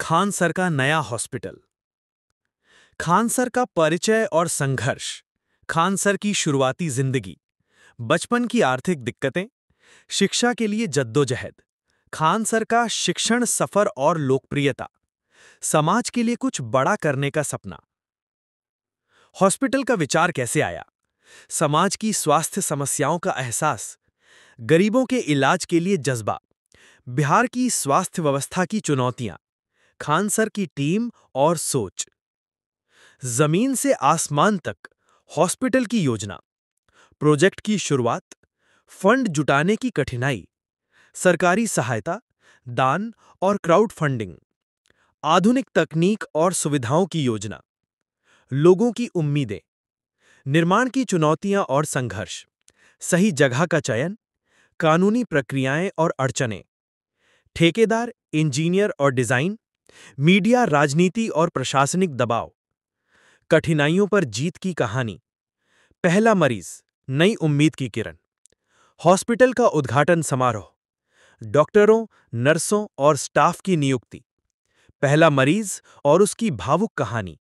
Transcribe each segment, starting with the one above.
Khan sir का नया hospital. Khan sir का परिचय और संघर्ष। खान सर की शुरुआती जिंदगी, बचपन की आर्थिक दिक्कतें, शिक्षा के लिए जद्दोजहद, खान सर का शिक्षण सफर और लोकप्रियता, समाज के लिए कुछ बड़ा करने का सपना। हॉस्पिटल का विचार कैसे आया? समाज की स्वास्थ्य समस्याओं का एहसास, गरीबों के इलाज के लिए जज्बा, बिहार की स्वास्थ्य व्यवस्था की चुनौतियां, खान सर की टीम और सोच। जमीन से आसमान तक हॉस्पिटल की योजना, प्रोजेक्ट की शुरुआत, फंड जुटाने की कठिनाई, सरकारी सहायता, दान और क्राउड फंडिंग, आधुनिक तकनीक और सुविधाओं की योजना, लोगों की उम्मीदें, निर्माण की चुनौतियां और संघर्ष, सही जगह का चयन, कानूनी प्रक्रियाएं और अड़चनें, ठेकेदार, इंजीनियर और डिजाइन, मीडिया, राजनीति और प्रशासनिक दबाव, कठिनाइयों पर जीत की कहानी, पहला मरीज, नई उम्मीद की किरण, हॉस्पिटल का उद्घाटन समारोह, डॉक्टरों, नर्सों और स्टाफ की नियुक्ति, पहला मरीज और उसकी भावुक कहानी,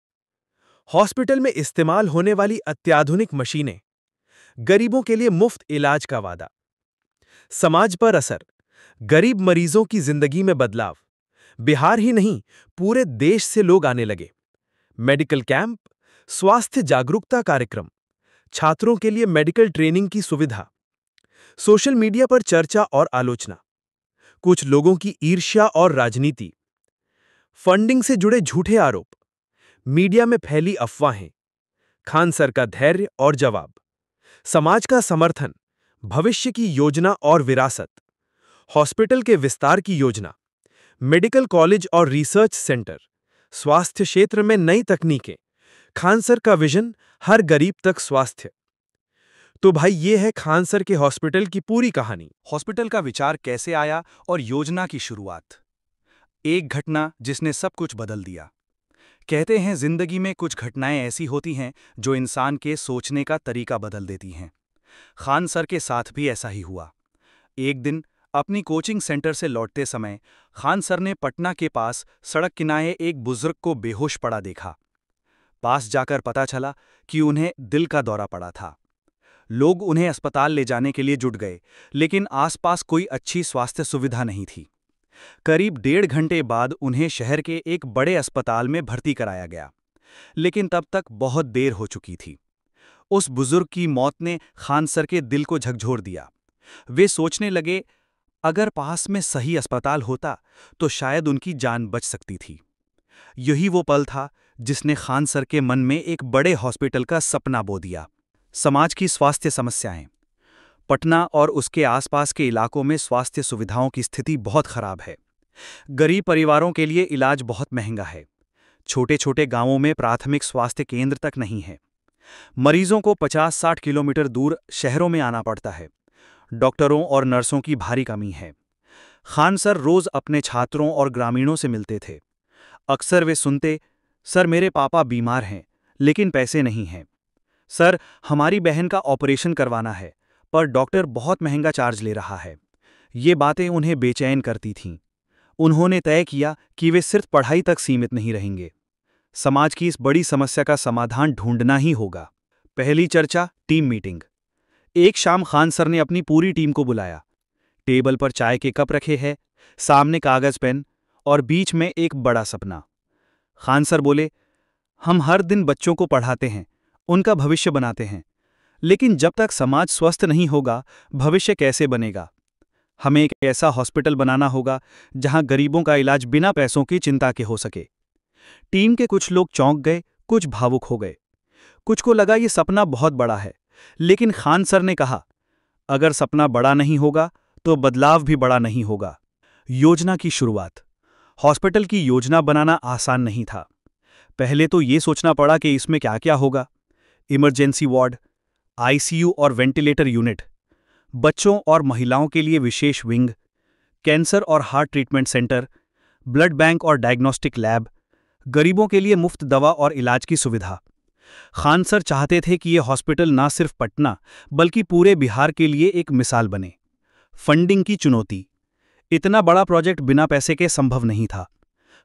हॉस्पिटल में इस्तेमाल होने वाली अत्याधुनिक मशीनें, गरीबों के लिए मुफ्त इलाज का वादा, समाज पर असर, गरीब मरीजों की जिंदगी में बदलाव, बिहार ही नहीं पूरे देश से लोग आने लगे, मेडिकल कैंप, स्वास्थ्य जागरूकता कार्यक्रम, छात्रों के लिए मेडिकल ट्रेनिंग की सुविधा, सोशल मीडिया पर चर्चा और आलोचना, कुछ लोगों की ईर्ष्या और राजनीति, फंडिंग से जुड़े झूठे आरोप, मीडिया में फैली अफवाहें, खान सर का धैर्य और जवाब, समाज का समर्थन, भविष्य की योजना और विरासत, हॉस्पिटल के विस्तार की योजना, मेडिकल कॉलेज और रिसर्च सेंटर, स्वास्थ्य क्षेत्र में नई तकनीकें, खान सर का विजन, हर गरीब तक स्वास्थ्य। तो भाई ये है खान सर के हॉस्पिटल की पूरी कहानी। हॉस्पिटल का विचार कैसे आया और योजना की शुरुआत। एक घटना जिसने सब कुछ बदल दिया। कहते हैं जिंदगी में कुछ घटनाएं ऐसी होती हैं जो इंसान के सोचने का तरीका बदल देती हैं। खान सर के साथ भी ऐसा ही हुआ। एक दिन अपनी कोचिंग सेंटर से लौटते समय खान सर ने पटना के पास सड़क किनारे एक बुजुर्ग को बेहोश पड़ा देखा। पास जाकर पता चला कि उन्हें दिल का दौरा पड़ा था। लोग उन्हें अस्पताल ले जाने के लिए जुट गए, लेकिन आसपास कोई अच्छी स्वास्थ्य सुविधा नहीं थी। करीब 1.5 घंटे बाद उन्हें शहर के एक बड़े अस्पताल में भर्ती कराया गया, लेकिन तब तक बहुत देर हो चुकी थी। उस बुजुर्ग की मौत ने खान सर के दिल को झकझोर दिया। वे सोचने लगे, अगर पास में सही अस्पताल होता तो शायद उनकी जान बच सकती थी। यही वो पल था जिसने खान सर के मन में एक बड़े हॉस्पिटल का सपना बो दिया। समाज की स्वास्थ्य समस्याएं। पटना और उसके आसपास के इलाकों में स्वास्थ्य सुविधाओं की स्थिति बहुत खराब है। गरीब परिवारों के लिए इलाज बहुत महंगा है। छोटे छोटे गांवों में प्राथमिक स्वास्थ्य केंद्र तक नहीं है। मरीजों को 50-60 किलोमीटर दूर शहरों में आना पड़ता है। डॉक्टरों और नर्सों की भारी कमी है। खान सर रोज अपने छात्रों और ग्रामीणों से मिलते थे। अक्सर वे सुनते, सर मेरे पापा बीमार हैं, लेकिन पैसे नहीं हैं। सर हमारी बहन का ऑपरेशन करवाना है, पर डॉक्टर बहुत महंगा चार्ज ले रहा है। ये बातें उन्हें बेचैन करती थीं। उन्होंने तय किया कि वे सिर्फ पढ़ाई तक सीमित नहीं रहेंगे। समाज की इस बड़ी समस्या का समाधान ढूंढना ही होगा। पहली चर्चा, टीम मीटिंग। एक शाम खान सर ने अपनी पूरी टीम को बुलाया। टेबल पर चाय के कप रखे हैं, सामने कागज पेन और बीच में एक बड़ा सपना। खान सर बोले, हम हर दिन बच्चों को पढ़ाते हैं, उनका भविष्य बनाते हैं, लेकिन जब तक समाज स्वस्थ नहीं होगा, भविष्य कैसे बनेगा? हमें एक ऐसा हॉस्पिटल बनाना होगा जहां गरीबों का इलाज बिना पैसों की चिंता के हो सके। टीम के कुछ लोग चौंक गए, कुछ भावुक हो गए। कुछ को लगा ये सपना बहुत बड़ा है, लेकिन खान सर ने कहा, अगर सपना बड़ा नहीं होगा तो बदलाव भी बड़ा नहीं होगा। योजना की शुरुआत। हॉस्पिटल की योजना बनाना आसान नहीं था। पहले तो ये सोचना पड़ा कि इसमें क्या क्या होगा। इमरजेंसी वार्ड, आईसीयू और वेंटिलेटर यूनिट, बच्चों और महिलाओं के लिए विशेष विंग, कैंसर और heart treatment centre, blood bank और डायग्नोस्टिक लैब, गरीबों के लिए मुफ्त दवा और इलाज की सुविधा। खान सर चाहते थे कि यह हॉस्पिटल न सिर्फ पटना बल्कि पूरे बिहार के लिए एक मिसाल बने। फंडिंग की चुनौती। इतना बड़ा प्रोजेक्ट बिना पैसे के संभव नहीं था।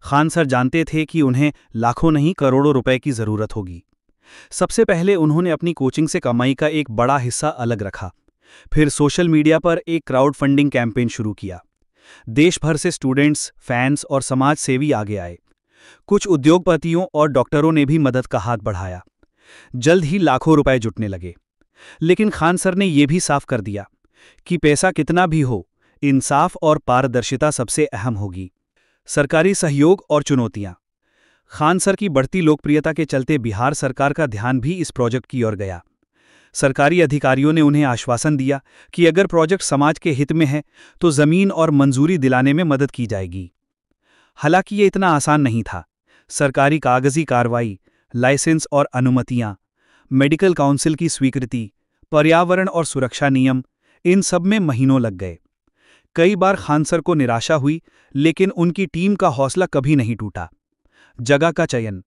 खान सर जानते थे कि उन्हें लाखों नहीं करोड़ों रुपए की जरूरत होगी। सबसे पहले उन्होंने अपनी कोचिंग से कमाई का एक बड़ा हिस्सा अलग रखा। फिर सोशल मीडिया पर एक क्राउड फंडिंग कैंपेन शुरू किया। देश भर से स्टूडेंट्स, फैंस और समाज सेवी आगे आए। कुछ उद्योगपतियों और डॉक्टरों ने भी मदद का हाथ बढ़ाया। जल्द ही लाखों रुपए जुटने लगे। लेकिन खान सर ने यह भी साफ कर दिया कि पैसा कितना भी हो, इंसाफ और पारदर्शिता सबसे अहम होगी। सरकारी सहयोग और चुनौतियां। खान सर की बढ़ती लोकप्रियता के चलते बिहार सरकार का ध्यान भी इस प्रोजेक्ट की ओर गया। सरकारी अधिकारियों ने उन्हें आश्वासन दिया कि अगर प्रोजेक्ट समाज के हित में है तो जमीन और मंजूरी दिलाने में मदद की जाएगी। हालांकि ये इतना आसान नहीं था। सरकारी कागजी कार्रवाई, लाइसेंस और अनुमतियां, मेडिकल काउंसिल की स्वीकृति, पर्यावरण और सुरक्षा नियम, इन सब में महीनों लग गए। कई बार खान सर को निराशा हुई, लेकिन उनकी टीम का हौसला कभी नहीं टूटा। जगह का चयन।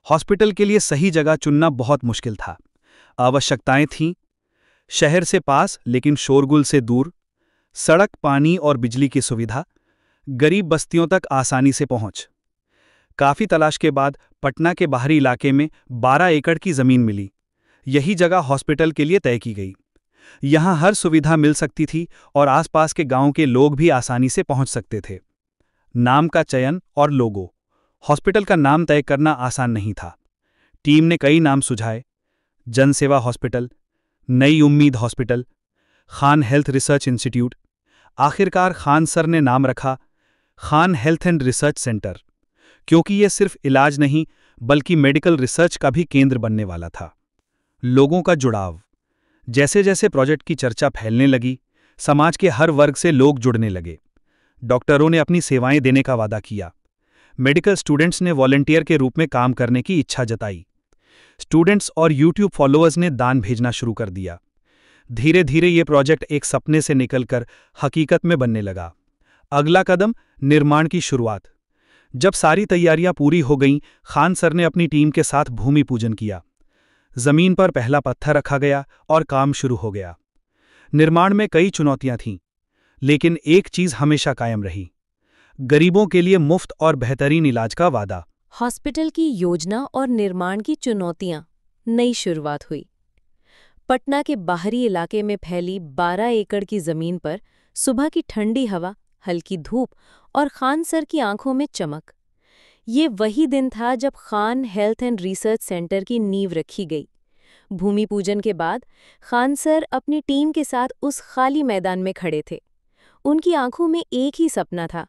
हॉस्पिटल के लिए सही जगह चुनना बहुत मुश्किल था। आवश्यकताएं थीं: शहर से पास लेकिन शोरगुल से दूर, सड़क, पानी और बिजली की सुविधा, गरीब बस्तियों तक आसानी से पहुंच। काफी तलाश के बाद पटना के बाहरी इलाके में 12 एकड़ की जमीन मिली। यही जगह हॉस्पिटल के लिए तय की गई। यहां हर सुविधा मिल सकती थी और आसपास के गांव के लोग भी आसानी से पहुंच सकते थे। नाम का चयन और लोगो। हॉस्पिटल का नाम तय करना आसान नहीं था। टीम ने कई नाम सुझाए: जनसेवा हॉस्पिटल, नई उम्मीद hospital, Khan health research institute. आखिरकार खान सर ने नाम रखा Khan health and research centre, क्योंकि यह सिर्फ इलाज नहीं बल्कि मेडिकल रिसर्च का भी केंद्र बनने वाला था। लोगों का जुड़ाव। जैसे जैसे प्रोजेक्ट की चर्चा फैलने लगी, समाज के हर वर्ग से लोग जुड़ने लगे। डॉक्टरों ने अपनी सेवाएं देने का वादा किया। मेडिकल स्टूडेंट्स ने वॉलंटियर के रूप में काम करने की इच्छा जताई। स्टूडेंट्स और यूट्यूब फॉलोअर्स ने दान भेजना शुरू कर दिया। धीरे धीरे ये प्रोजेक्ट एक सपने से निकलकर हकीकत में बनने लगा। अगला कदम, निर्माण की शुरुआत। जब सारी तैयारियां पूरी हो गईं, खान सर ने अपनी टीम के साथ भूमि पूजन किया। जमीन पर पहला पत्थर रखा गया और काम शुरू हो गया। निर्माण में कई चुनौतियां थीं, लेकिन एक चीज हमेशा कायम रही: गरीबों के लिए मुफ्त और बेहतरीन इलाज का वादा। हॉस्पिटल की योजना और निर्माण की चुनौतियां। नई शुरुआत हुई। पटना के बाहरी इलाके में फैली 12 एकड़ की जमीन पर सुबह की ठंडी हवा, हल्की धूप और खान सर की आंखों में चमक। ये वही दिन था जब Khan health and research centre की नींव रखी गई। भूमि पूजन के बाद खान सर अपनी टीम के साथ उस खाली मैदान में खड़े थे। उनकी आंखों में एक ही सपना था: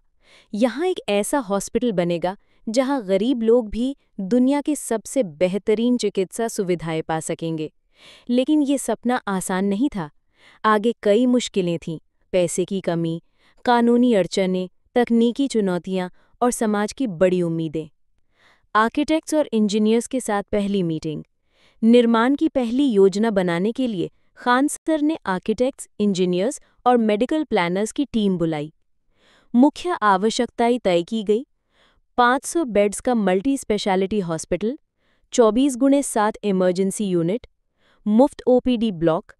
यहाँ एक ऐसा हॉस्पिटल बनेगा जहाँ गरीब लोग भी दुनिया के सबसे बेहतरीन चिकित्सा सुविधाएं पा सकेंगे। लेकिन ये सपना आसान नहीं था। आगे कई मुश्किलें थीं: पैसे की कमी, कानूनी अड़चनें, तकनीकी चुनौतियां और समाज की बड़ी उम्मीदें। आर्किटेक्ट्स और इंजीनियर्स के साथ पहली मीटिंग। निर्माण की पहली योजना बनाने के लिए खान सर ने आर्किटेक्ट्स, इंजीनियर्स और मेडिकल प्लानर्स की टीम बुलाई। मुख्य आवश्यकताएं तय की गई: 500 बेड्स का multi speciality hospital, 24x7 emergency unit, मुफ्त ओपीडी ब्लॉक,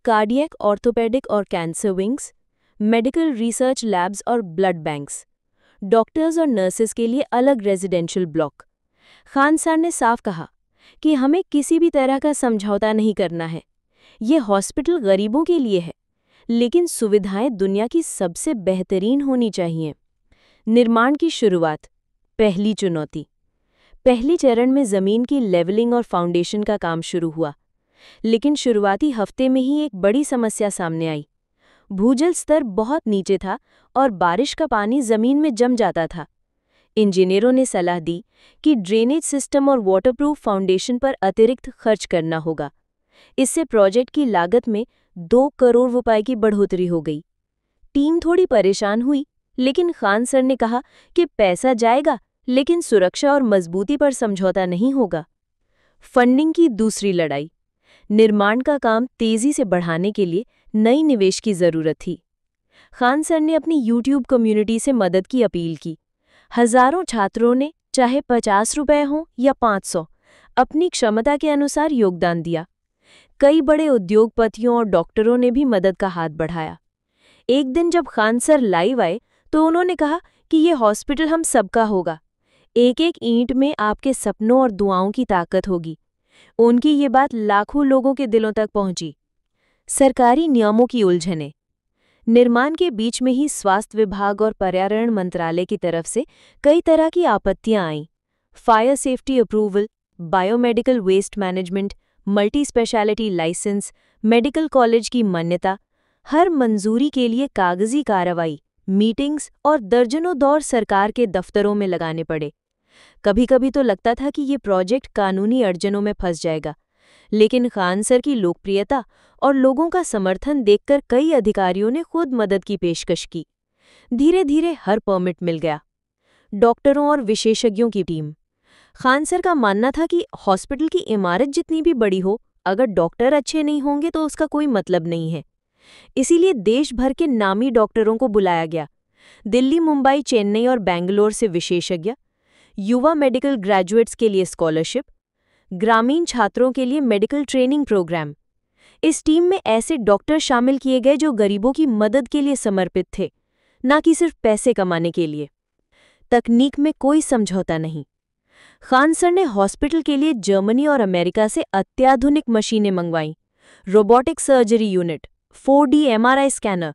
कार्डियक, ऑर्थोपेडिक और cancer wings, medical research labs और ब्लड बैंक्स, डॉक्टर्स और नर्सेस के लिए अलग रेजिडेंशियल ब्लॉक। खान सर ने साफ कहा कि हमें किसी भी तरह का समझौता नहीं करना है। ये हॉस्पिटल गरीबों के लिए है, लेकिन सुविधाएं दुनिया की सबसे बेहतरीन होनी चाहिए। निर्माण की शुरुआत। पहली चुनौती। पहले चरण में जमीन की लेवलिंग और फाउंडेशन का काम शुरू हुआ, लेकिन शुरुआती हफ्ते में ही एक बड़ी समस्या सामने आई। भूजल स्तर बहुत नीचे था और बारिश का पानी जमीन में जम जाता था। इंजीनियरों ने सलाह दी कि ड्रेनेज सिस्टम और वाटरप्रूफ फाउंडेशन पर अतिरिक्त खर्च करना होगा। इससे प्रोजेक्ट की लागत में 2 करोड़ रुपए की बढ़ोतरी हो गई। टीम थोड़ी परेशान हुई, लेकिन खान सर ने कहा कि पैसा जाएगा, लेकिन सुरक्षा और मजबूती पर समझौता नहीं होगा। फंडिंग की दूसरी लड़ाई। निर्माण का काम तेजी से बढ़ाने के लिए नई निवेश की जरूरत थी। खान सर ने अपनी यूट्यूब कम्युनिटी से मदद की अपील की। हजारों छात्रों ने, चाहे 50 रुपए हों या 500, अपनी क्षमता के अनुसार योगदान दिया। कई बड़े उद्योगपतियों और डॉक्टरों ने भी मदद का हाथ बढ़ाया। एक दिन जब खान सर लाइव आए तो उन्होंने कहा कि ये हॉस्पिटल हम सबका होगा, एक एक ईंट में आपके सपनों और दुआओं की ताकत होगी। उनकी ये बात लाखों लोगों के दिलों तक पहुंची। सरकारी नियमों की उलझनें। निर्माण के बीच में ही स्वास्थ्य विभाग और पर्यावरण मंत्रालय की तरफ से कई तरह की आपत्तियां आईं। Fire safety approval, biomedical waste management, multi speciality licence, medical college की मान्यता, हर मंजूरी के लिए कागजी कार्रवाई, मीटिंग्स और दर्जनों दौर सरकार के दफ्तरों में लगाने पड़े। कभी-कभी तो लगता था कि ये प्रोजेक्ट कानूनी अड़चनों में फंस जाएगा, लेकिन खान सर की लोकप्रियता और लोगों का समर्थन देखकर कई अधिकारियों ने खुद मदद की पेशकश की। धीरे-धीरे हर परमिट मिल गया। डॉक्टरों और विशेषज्ञों की टीम। खान सर का मानना था कि हॉस्पिटल की इमारत जितनी भी बड़ी हो, अगर डॉक्टर अच्छे नहीं होंगे तो उसका कोई मतलब नहीं है। इसीलिए देश भर के नामी डॉक्टरों को बुलाया गया। दिल्ली, मुंबई, चेन्नई और बेंगलोर से विशेषज्ञ, युवा मेडिकल ग्रेजुएट्स के लिए स्कॉलरशिप, ग्रामीण छात्रों के लिए मेडिकल ट्रेनिंग प्रोग्राम। इस टीम में ऐसे डॉक्टर शामिल किए गए जो गरीबों की मदद के लिए समर्पित थे, न कि सिर्फ पैसे कमाने के लिए। तकनीक में कोई समझौता नहीं। खान सर ने हॉस्पिटल के लिए जर्मनी और अमेरिका से अत्याधुनिक मशीनें मंगवाईं। Robotic surgery unit, 4D MRI scanner,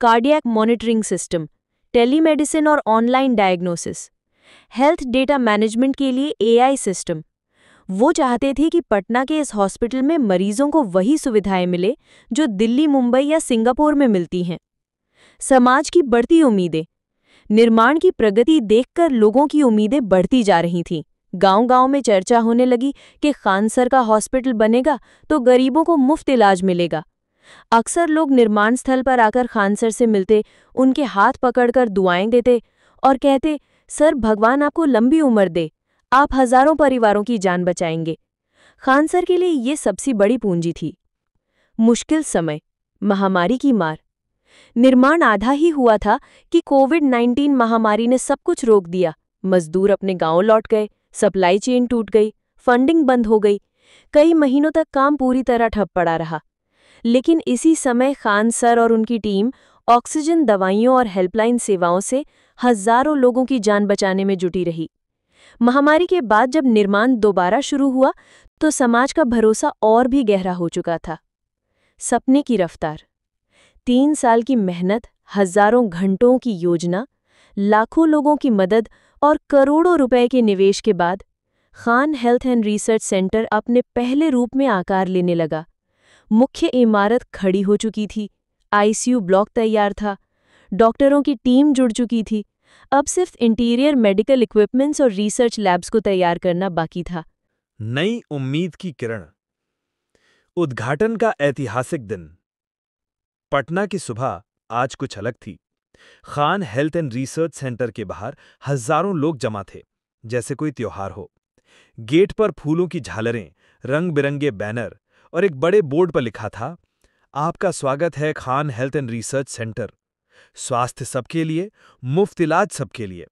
cardiac monitoring system, telemedicine और online diagnosis, health data management के लिए AI सिस्टम। वो चाहते थे कि पटना के इस हॉस्पिटल में मरीजों को वही सुविधाएं मिले जो दिल्ली, मुंबई या सिंगापुर में मिलती हैं। समाज की बढ़ती उम्मीदें। निर्माण की प्रगति देखकर लोगों की उम्मीदें बढ़ती जा रही थीं। गांव-गांव में चर्चा होने लगी कि खान सर का हॉस्पिटल बनेगा तो गरीबों को मुफ्त इलाज मिलेगा। अक्सर लोग निर्माण स्थल पर आकर खान सर से मिलते, उनके हाथ पकड़कर दुआएं देते और कहते, सर भगवान आपको लंबी उम्र दे, आप हजारों परिवारों की जान बचाएंगे। खान सर के लिए ये सबसे बड़ी पूंजी थी। मुश्किल समय, महामारी की मार। निर्माण आधा ही हुआ था कि कोविड-19 महामारी ने सब कुछ रोक दिया। मजदूर अपने गांव लौट गए, सप्लाई चेन टूट गई, फंडिंग बंद हो गई। कई महीनों तक काम पूरी तरह ठप पड़ा रहा। लेकिन इसी समय खान सर और उनकी टीम ऑक्सीजन, दवाइयों और हेल्पलाइन सेवाओं से हजारों लोगों की जान बचाने में जुटी रही। महामारी के बाद जब निर्माण दोबारा शुरू हुआ तो समाज का भरोसा और भी गहरा हो चुका था। सपने की रफ्तार। 3 साल की मेहनत, हजारों घंटों की योजना, लाखों लोगों की मदद और करोड़ों रुपए के निवेश के बाद Khan health and research centre अपने पहले रूप में आकार लेने लगा। मुख्य इमारत खड़ी हो चुकी थी, ICU ब्लॉक तैयार था, डॉक्टरों की टीम जुड़ चुकी थी। अब सिर्फ इंटीरियर मेडिकल इक्विपमेंट्स और रिसर्च लैब्स को तैयार करना बाकी था। नई उम्मीद की किरण। उद्घाटन का ऐतिहासिक दिन। पटना की सुबह आज कुछ अलग थी। Khan health and research centre के बाहर हजारों लोग जमा थे, जैसे कोई त्योहार हो। गेट पर फूलों की झालरें, रंग बिरंगे बैनर और एक बड़े बोर्ड पर लिखा था, आपका स्वागत है Khan health and research centre. स्वास्थ्य सबके लिए, मुफ्त इलाज सबके लिए।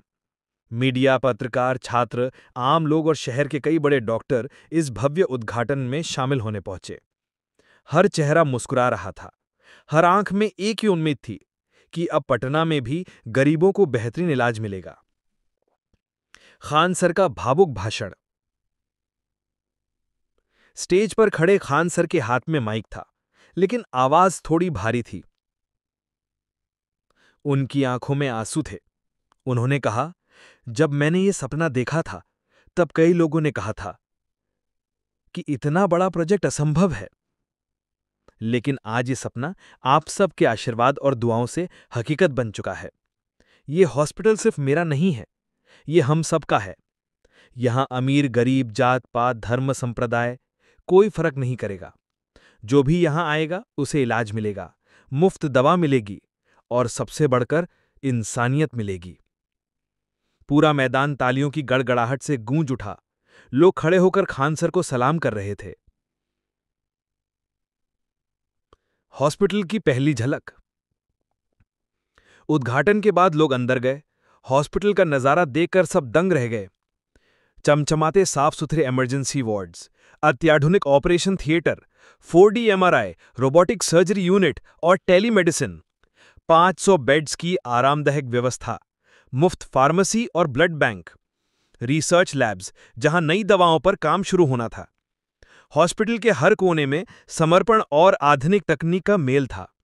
मीडिया, पत्रकार, छात्र, आम लोग और शहर के कई बड़े डॉक्टर इस भव्य उद्घाटन में शामिल होने पहुंचे। हर चेहरा मुस्कुरा रहा था। हर आंख में एक ही उम्मीद थी कि अब पटना में भी गरीबों को बेहतरीन इलाज मिलेगा। खान सर का भावुक भाषण। स्टेज पर खड़े खान सर के हाथ में माइक था, लेकिन आवाज थोड़ी भारी थी। उनकी आंखों में आंसू थे। उन्होंने कहा, जब मैंने ये सपना देखा था, तब कई लोगों ने कहा था कि इतना बड़ा प्रोजेक्ट असंभव है। लेकिन आज ये सपना आप सब के आशीर्वाद और दुआओं से हकीकत बन चुका है। ये हॉस्पिटल सिर्फ मेरा नहीं है, ये हम सबका है। यहां अमीर, गरीब, जात पात, धर्म, संप्रदाय कोई फर्क नहीं करेगा। जो भी यहां आएगा उसे इलाज मिलेगा, मुफ्त दवा मिलेगी और सबसे बढ़कर इंसानियत मिलेगी। पूरा मैदान तालियों की गड़गड़ाहट से गूंज उठा। लोग खड़े होकर खान सर को सलाम कर रहे थे। हॉस्पिटल की पहली झलक। उद्घाटन के बाद लोग अंदर गए। हॉस्पिटल का नजारा देखकर सब दंग रह गए। चमचमाते साफ सुथरे इमरजेंसी वार्ड्स, अत्याधुनिक operation theatre, 4D MRI, robotic surgery unit और टेलीमेडिसिन, 500 बेड्स की आरामदायक व्यवस्था, मुफ्त फार्मेसी और ब्लड बैंक। रिसर्च लैब्स, जहां नई दवाओं पर काम शुरू होना था। हॉस्पिटल के हर कोने में समर्पण और आधुनिक तकनीक का मेल था।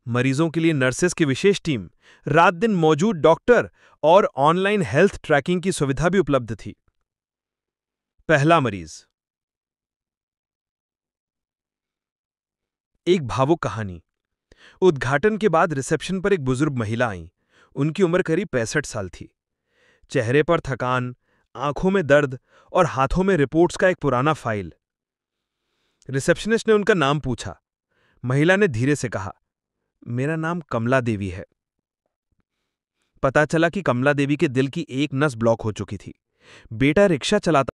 मरीजों के लिए नर्सेस की विशेष टीम, रात दिन मौजूद डॉक्टर और ऑनलाइन हेल्थ ट्रैकिंग की सुविधा भी उपलब्ध थी। पहला मरीज। एक भावुक कहानी। उद्घाटन के बाद रिसेप्शन पर एक बुजुर्ग महिला आईं। उनकी उम्र करीब 65 साल थी। चेहरे पर थकान, आंखों में दर्द और हाथों में रिपोर्ट्स का एक पुराना फाइल। रिसेप्शनिस्ट ने उनका नाम पूछा। महिला ने धीरे से कहा, मेरा नाम कमला देवी है। पता चला कि कमला देवी के दिल की एक नस ब्लॉक हो चुकी थी। बेटा रिक्शा चलाता